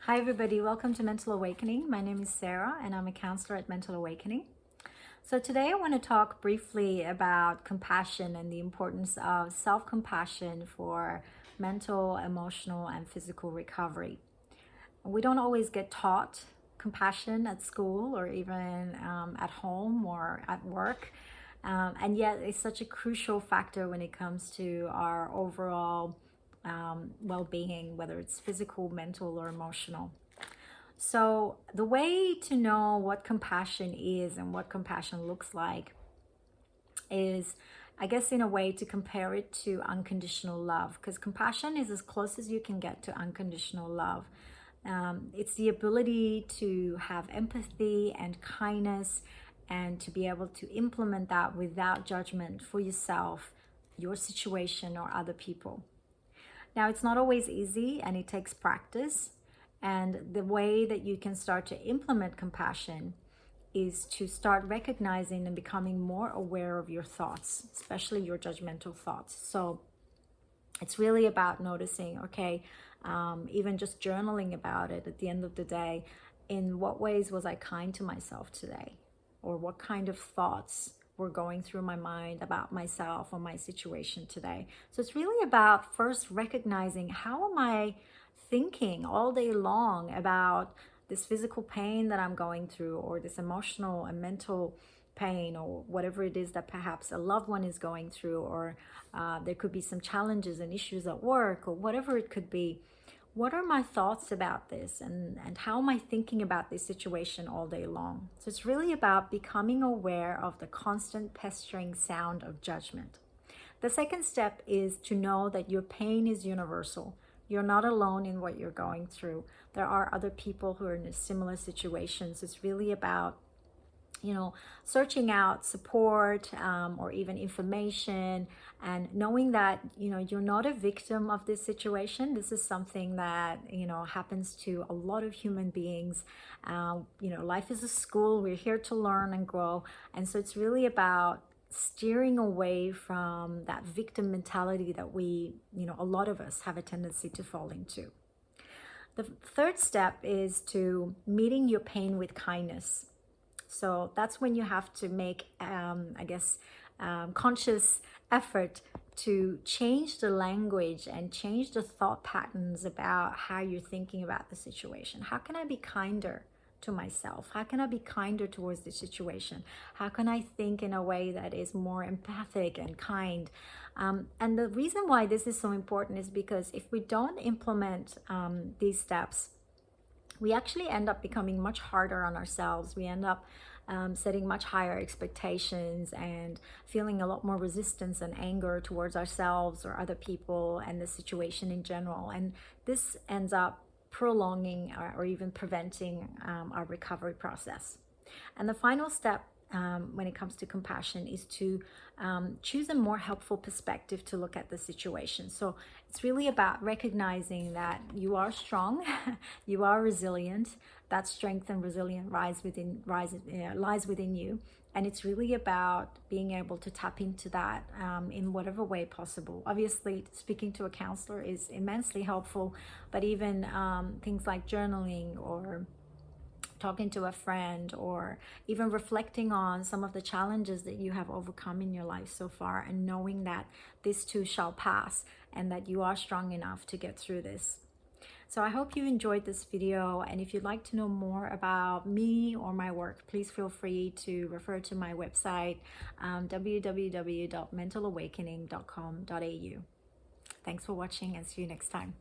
Hi everybody, welcome to Mental Awakening. My name is Sarah and I'm a counselor at Mental Awakening. So today I want to talk briefly about compassion and the importance of self-compassion for mental, emotional, and physical recovery. We don't always get taught compassion at school or even at home or at work. And yet it's such a crucial factor when it comes to our overall well-being, whether it's physical, mental, or emotional. So the way to know what compassion is and what compassion looks like is, I guess, in a way to compare it to unconditional love, because compassion is as close as you can get to unconditional love. It's the ability to have empathy and kindness and to be able to implement that without judgment for yourself, your situation, or other people. Now, it's not always easy and it takes practice. And the way that you can start to implement compassion is to start recognizing and becoming more aware of your thoughts, especially your judgmental thoughts. So it's really about noticing, okay, even just journaling about it at the end of the day, in what ways was I kind to myself today? Or what kind of thoughts were going through my mind about myself or my situation today? So it's really about first recognizing, how am I thinking all day long about this physical pain that I'm going through, or this emotional and mental pain, or whatever it is that perhaps a loved one is going through, or there could be some challenges and issues at work, or whatever it could be. What are my thoughts about this, and how am I thinking about this situation all day long? So it's really about becoming aware of the constant pestering sound of judgment. The second step is to know that your pain is universal. You're not alone in what you're going through. There are other people who are in similar situations. It's really about, searching out support or even information, and knowing that, you're not a victim of this situation. This is something that, happens to a lot of human beings. Life is a school. We're here to learn and grow. And so it's really about steering away from that victim mentality that a lot of us have a tendency to fall into. The third step is to meeting your pain with kindness. So that's when you have to make, conscious effort to change the language and change the thought patterns about how you're thinking about the situation. How can I be kinder to myself? How can I be kinder towards the situation? How can I think in a way that is more empathic and kind? And the reason why this is so important is because if we don't implement these steps, we actually end up becoming much harder on ourselves. We end up setting much higher expectations and feeling a lot more resistance and anger towards ourselves or other people and the situation in general. And this ends up prolonging or even preventing our recovery process. And the final step when it comes to compassion is to choose a more helpful perspective to look at the situation. So it's really about recognizing that you are strong, you are resilient. That strength and resilience lies within you. And it's really about being able to tap into that in whatever way possible. Obviously, speaking to a counselor is immensely helpful, but even things like journaling or talking to a friend, or even reflecting on some of the challenges that you have overcome in your life so far, and knowing that this too shall pass and that you are strong enough to get through this. So I hope you enjoyed this video, and if you'd like to know more about me or my work, please feel free to refer to my website, www.mentalawakening.com.au. Thanks for watching, and see you next time.